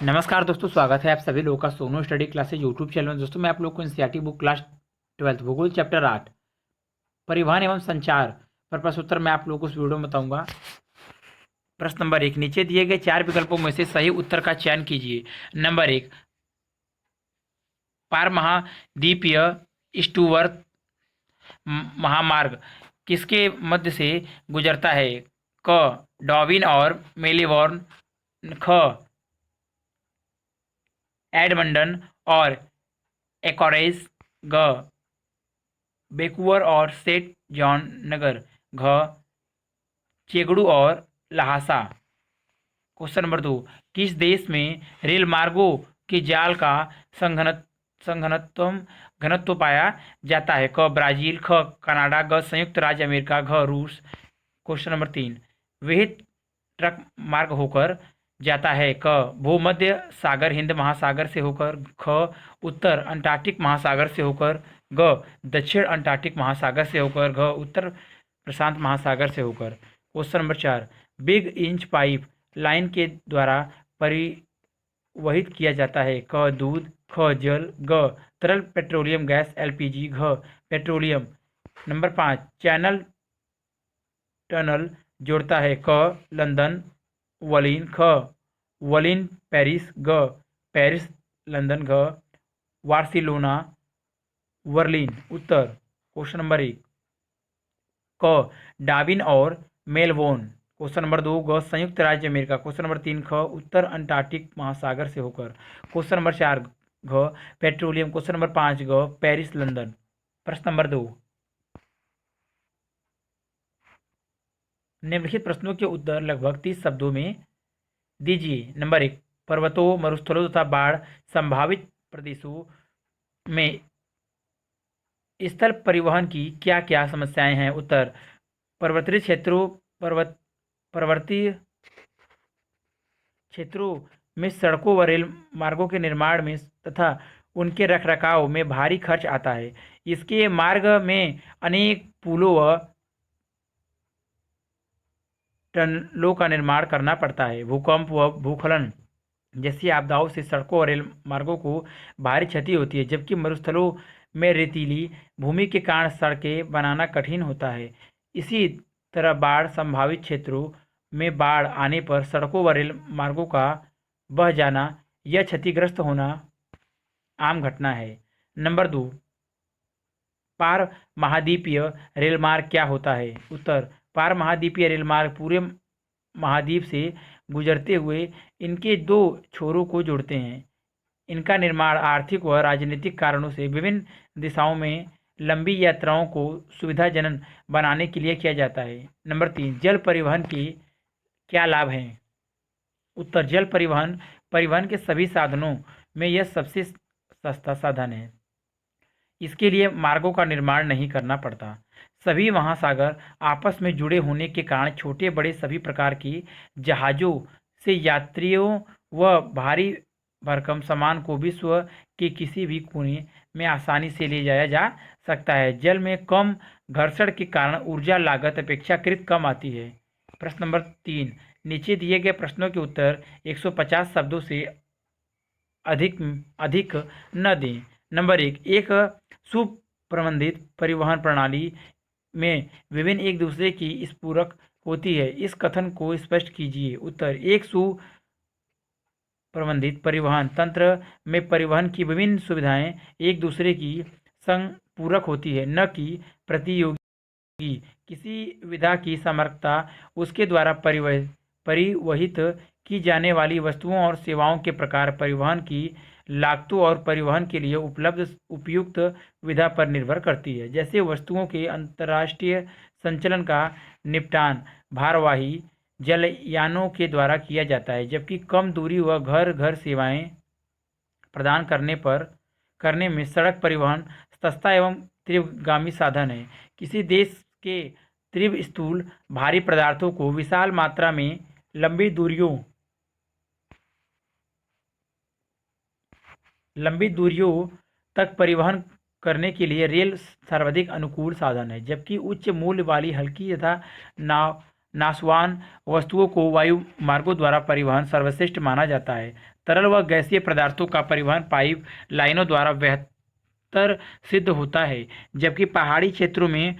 नमस्कार दोस्तों, स्वागत है आप सभी लोगों का Sonu study classes YouTube channel में। दोस्तों मैं आप लोग को एनसीईआरटी बुक क्लास 12 भूगोल चैप्टर 8 परिवहन एवं संचार पर प्रश्न उत्तर मैं आप लोगों को उस वीडियो में बताऊंगा। प्रश्न नंबर 1, नीचे दिए गए 4 विकल्पों में से सही उत्तर का चयन कीजिए। नंबर 1, पार महाद्वीपीय स्टुअर्ट महामार्ग किसके मध्य से गुजरता है? क डार्विन और मेलबोर्न, ख एडमंडन और एकोरेज, ग वैंकूवर और सेंट जॉन नगर, घ चेंगडू और लहासा। क्वेश्चन नंबर 2, किस देश में रेल मार्गों के जाल का संघनत्व घनत्व पाया जाता है? क ब्राजील, ख कनाडा, ग संयुक्त राज्य अमेरिका, घ रूस। क्वेश्चन नंबर 3, वह ट्रक मार्ग होकर जाता है? क भूमध्य सागर हिंद महासागर से होकर, ख उत्तर अंटार्कटिक महासागर से होकर, ग दक्षिण अंटार्कटिक महासागर से होकर, घ उत्तर प्रशांत महासागर से होकर। Question number 4, big inch pipe line के द्वारा परिवहित किया जाता है? क दूध, ख जल, ग तरल पेट्रोलियम गैस एलपीजी, घ पेट्रोलियम। नंबर 5, चैनल टनल जोड़ता है? क लंदन वलिन, ख वलिन पेरिस, ग पेरिस लंदन, घ बार्सिलोना बर्लिन। उत्तर। क्वेश्चन नंबर 1, क डार्विन और मेलबोर्न। क्वेश्चन नंबर 2, ग संयुक्त राज्य अमेरिका। क्वेश्चन नंबर 3, ख उत्तर अंटार्कटिक महासागर से होकर। क्वेश्चन नंबर 4, घ पेट्रोलियम। क्वेश्चन नंबर 5, ग पेरिस लंदन। प्रश्न नंबर 2, निम्नलिखित प्रश्नों के उत्तर लगभग 30 शब्दों में दीजिए। नंबर 1, पर्वतों, मरुस्थलों तथा बाढ़ संभावित प्रदेशों में स्थल परिवहन की क्या क्या समस्याएं हैं? उत्तर, पर्वतीय क्षेत्रों पर्वतीय क्षेत्रों में सड़कों व रेल मार्गों के निर्माण में तथा उनके रखरखाव में भारी खर्च आता है। इसके मार्ग में अनेक पुलों व टनलों का निर्माण करना पड़ता है। भूकंप व भूस्खलन जैसी आपदाओं से सड़कों और रेल मार्गों को भारी क्षति होती है, जबकि मरुस्थलों में रेतीली भूमि के कारण सड़कें बनाना कठिन होता है। इसी तरह बाढ़ संभावित क्षेत्रों में बाढ़ आने पर सड़कों व रेल मार्गों का बह जाना या क्षतिग्रस्त होना आम घटना है। नंबर 2, पार महाद्वीपीय रेलमार्ग क्या होता है? उत्तर, पार महाद्वीपीय रेलमार्ग पूरे महाद्वीप से गुजरते हुए इनके दो छोरों को जोड़ते हैं। इनका निर्माण आर्थिक व राजनीतिक कारणों से विभिन्न दिशाओं में लंबी यात्राओं को सुविधाजनक बनाने के लिए किया जाता है। नंबर 3, जल परिवहन के क्या लाभ हैं? उत्तर, जल परिवहन परिवहन के सभी साधनों में यह सबसे सस्ता साधन है। इसके लिए मार्गों का निर्माण नहीं करना पड़ता। सभी महासागर आपस में जुड़े होने के कारण छोटे बड़े सभी प्रकार की जहाज़ों से यात्रियों व भारी भरकम सामान को विश्व के किसी भी कोने में आसानी से ले जाया जा सकता है। जल में कम घर्षण के कारण ऊर्जा लागत अपेक्षाकृत कम आती है। प्रश्न नंबर 3, नीचे दिए गए प्रश्नों के उत्तर 150 शब्दों से अधिक अधिक न दें। नंबर 1, एक सुप्रबंधित परिवहन प्रणाली में विभिन्न एक दूसरे की पूरक होती है, इस कथन को स्पष्ट कीजिए। उत्तर, एक सुप्रबंधित परिवहन तंत्र में परिवहन की विभिन्न सुविधाएं एक दूसरे की संग पूरक होती है, न कि प्रतियोगी। किसी विधा की समर्थता उसके द्वारा परिवहित की जाने वाली वस्तुओं और सेवाओं के प्रकार, परिवहन की लागतों और परिवहन के लिए उपलब्ध उपयुक्त विधा पर निर्भर करती है। जैसे वस्तुओं के अंतर्राष्ट्रीय संचलन का निपटान भारवाही जलयानों के द्वारा किया जाता है, जबकि कम दूरी व घर घर सेवाएं प्रदान करने में सड़क परिवहन सस्ता एवं तीव्रगामी साधन है। किसी देश के तीव्र स्थूल भारी पदार्थों को विशाल मात्रा में लंबी दूरियों तक परिवहन करने के लिए रेल सर्वाधिक अनुकूल साधन है, जबकि उच्च मूल्य वाली हल्की तथा नाशवान वस्तुओं को वायु मार्गों द्वारा परिवहन सर्वश्रेष्ठ माना जाता है। तरल व गैसीय पदार्थों का परिवहन पाइप लाइनों द्वारा बेहतर सिद्ध होता है, जबकि पहाड़ी क्षेत्रों में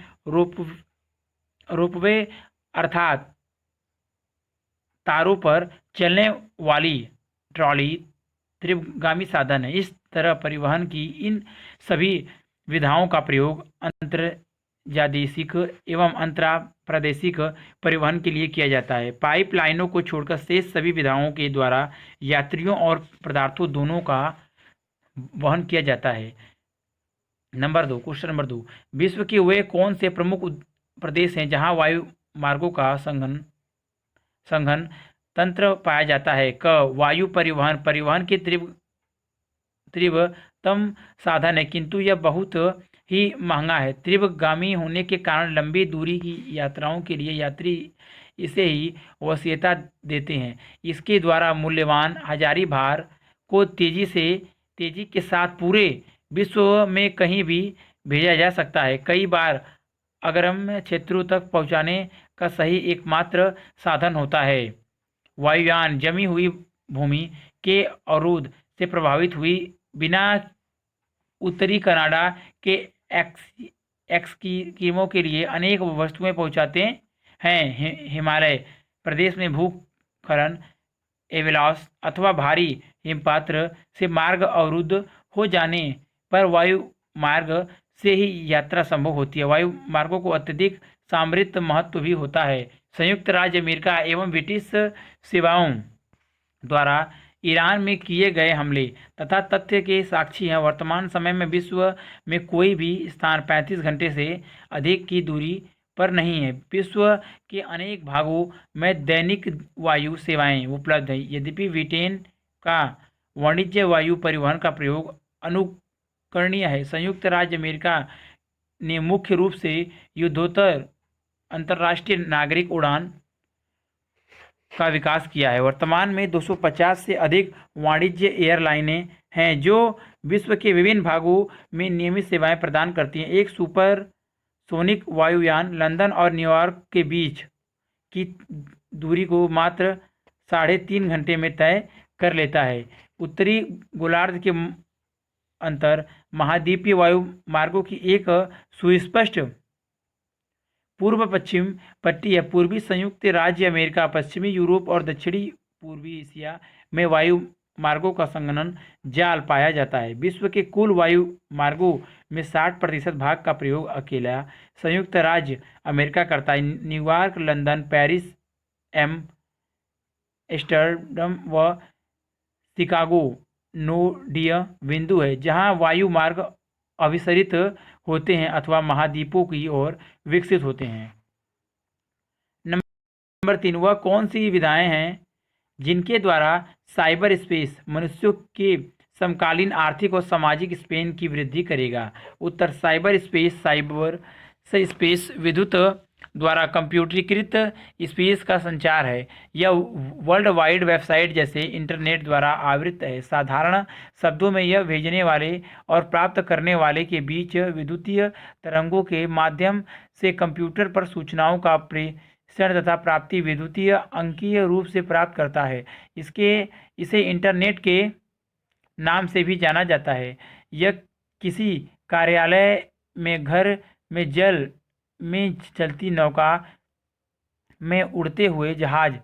रोपवे अर्थात तारों पर चलने वाली ट्रॉली त्रिगामी साधन है। इस तरह परिवहन की इन सभी विधाओं का प्रयोग अंतर्जादेशिक एवं अंतराप्रादेशिक परिवहन के लिए किया जाता है। पाइप लाइनों को छोड़कर शेष सभी विधाओं के द्वारा यात्रियों और पदार्थों दोनों का वहन किया जाता है। क्वेश्चन नंबर 2, विश्व के वे कौन से प्रमुख प्रदेश हैं जहां वायु मार्गों का संघन तंत्र पाया जाता है? क, वायु परिवहन परिवहन के तीव्रतम साधन है, किंतु यह बहुत ही महंगा है। तीव्रगामी होने के कारण लंबी दूरी की यात्राओं के लिए यात्री इसे ही वसीयता देते हैं। इसके द्वारा मूल्यवान हजारी भार को तेजी के साथ पूरे विश्व में कहीं भी भेजा जा सकता है। कई बार अग्रम्य क्षेत्रों तक पहुंचाने का सही एकमात्र साधन होता है। वायुयान जमी हुई भूमि के अवरोध से प्रभावित हुई बिना उत्तरी कनाडा के एस्किमो के लिए अनेक वस्तुएं पहुंचाते हैं। हिमालय प्रदेश में भूस्खलन, एवलांच अथवा भारी हिमपात से मार्ग अवरुद्ध हो जाने पर वायु मार्ग से ही यात्रा संभव होती है। वायु मार्गों को अत्यधिक समृद्ध महत्व भी होता है। संयुक्त राज्य अमेरिका एवं ब्रिटिश सेनाओं द्वारा ईरान में किए गए हमले तथा तथ्य के साक्षी हैं। वर्तमान समय में विश्व में कोई भी स्थान 35 घंटे से अधिक की दूरी पर नहीं है। विश्व के अनेक भागों में दैनिक वायु सेवाएं उपलब्ध हैं। यद्यपि ब्रिटेन का वाणिज्य वायु परिवहन का प्रयोग अनुकरणीय है। संयुक्त राज्य अमेरिका ने मुख्य रूप से युद्धोत्तर अंतर्राष्ट्रीय नागरिक उड़ान का विकास किया है। वर्तमान में 250 से अधिक वाणिज्य एयरलाइनें हैं जो विश्व के विभिन्न भागों में नियमित सेवाएं प्रदान करती हैं। एक सुपरसोनिक वायुयान लंदन और न्यूयॉर्क के बीच की दूरी को मात्र 3.5 घंटे में तय कर लेता है। उत्तरी गोलार्ध के अंतर महाद्वीपीय वायु मार्गों की एक सुस्पष्ट पूर्व पश्चिम पट्टी है। पूर्वी संयुक्त राज्य अमेरिका, पश्चिमी यूरोप और दक्षिणी पूर्वी एशिया में वायु मार्गों का संघनन जाल पाया जाता है। विश्व के कुल वायु मार्गों में 60% भाग का प्रयोग अकेला संयुक्त राज्य अमेरिका करता है। न्यूयॉर्क, लंदन, पेरिस, एम्स्टर्डम व शिकागो नोडीय बिंदु है जहां वायु मार्ग अभिसरित होते हैं अथवा महाद्वीपों की ओर विकसित होते हैं। नंबर 3, वह कौन सी विधाएं हैं जिनके द्वारा साइबर स्पेस मनुष्यों के समकालीन आर्थिक और सामाजिक स्पेन की वृद्धि करेगा? उत्तर, साइबर स्पेस विद्युत द्वारा कंप्यूटरीकृत स्पेस का संचार है। यह वर्ल्ड वाइड वेबसाइट जैसे इंटरनेट द्वारा आवृत है। साधारण शब्दों में यह भेजने वाले और प्राप्त करने वाले के बीच विद्युतीय तरंगों के माध्यम से कंप्यूटर पर सूचनाओं का प्रेषण तथा प्राप्ति विद्युतीय अंकीय रूप से प्राप्त करता है। इसे इंटरनेट के नाम से भी जाना जाता है। यह किसी कार्यालय में, घर में, जल में चलती नौका में, उड़ते हुए जहाज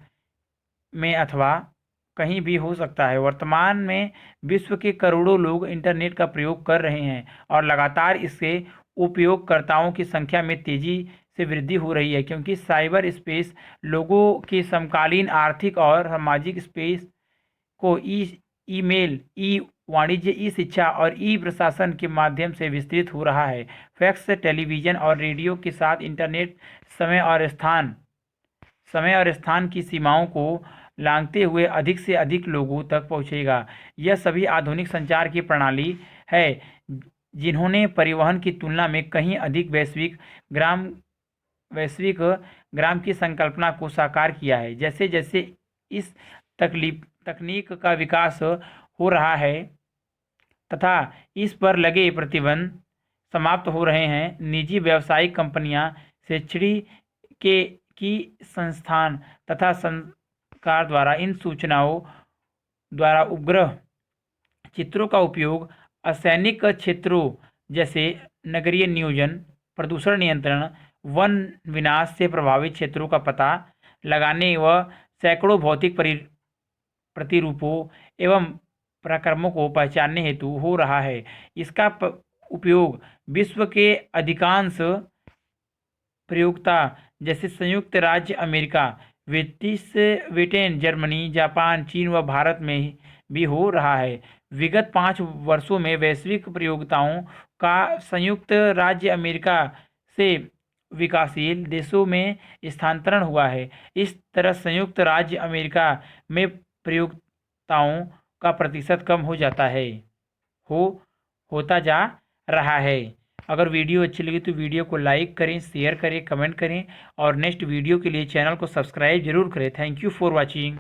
में अथवा कहीं भी हो सकता है। वर्तमान में विश्व के करोड़ों लोग इंटरनेट का प्रयोग कर रहे हैं और लगातार इसके उपयोगकर्ताओं की संख्या में तेजी से वृद्धि हो रही है, क्योंकि साइबर स्पेस लोगों के समकालीन आर्थिक और सामाजिक स्पेस को ईमेल, ई वाणिज्य, ई शिक्षा और ई प्रशासन के माध्यम से विस्तृत हो रहा है। फैक्स, टेलीविजन और रेडियो के साथ इंटरनेट समय और स्थान की सीमाओं को लांघते हुए अधिक से अधिक लोगों तक पहुंचेगा। यह सभी आधुनिक संचार की प्रणाली है जिन्होंने परिवहन की तुलना में कहीं अधिक वैश्विक ग्राम की संकल्पना को साकार किया है। जैसे जैसे इस तकनीक का विकास हो रहा है तथा इस पर लगे प्रतिबंध समाप्त हो रहे हैं, निजी व्यावसायिक कंपनियां स्वेच्छा कि संस्थान तथा सरकार द्वारा इन सूचनाओं द्वारा उपग्रह चित्रों का उपयोग असैनिक क्षेत्रों जैसे नगरीय नियोजन, प्रदूषण नियंत्रण, वन विनाश से प्रभावित क्षेत्रों का पता लगाने व सैकड़ों भौतिक प्रतिरूपों एवं प्रक्रमों को पहचानने हेतु हो रहा है। इसका उपयोग विश्व के अधिकांश प्रयोक्ता जैसे संयुक्त राज्य अमेरिका, ब्रिटेन, जर्मनी, जापान, चीन व भारत में भी हो रहा है। विगत 5 वर्षों में वैश्विक प्रयोक्ताओं का संयुक्त राज्य अमेरिका से विकासशील देशों में स्थानांतरण हुआ है। इस तरह संयुक्त राज्य अमेरिका में प्रयोक्ताओं का प्रतिशत कम हो जाता है होता जा रहा है। अगर वीडियो अच्छी लगी तो वीडियो को लाइक करें, शेयर करें, कमेंट करें और नेक्स्ट वीडियो के लिए चैनल को सब्सक्राइब जरूर करें। Thank you for watching.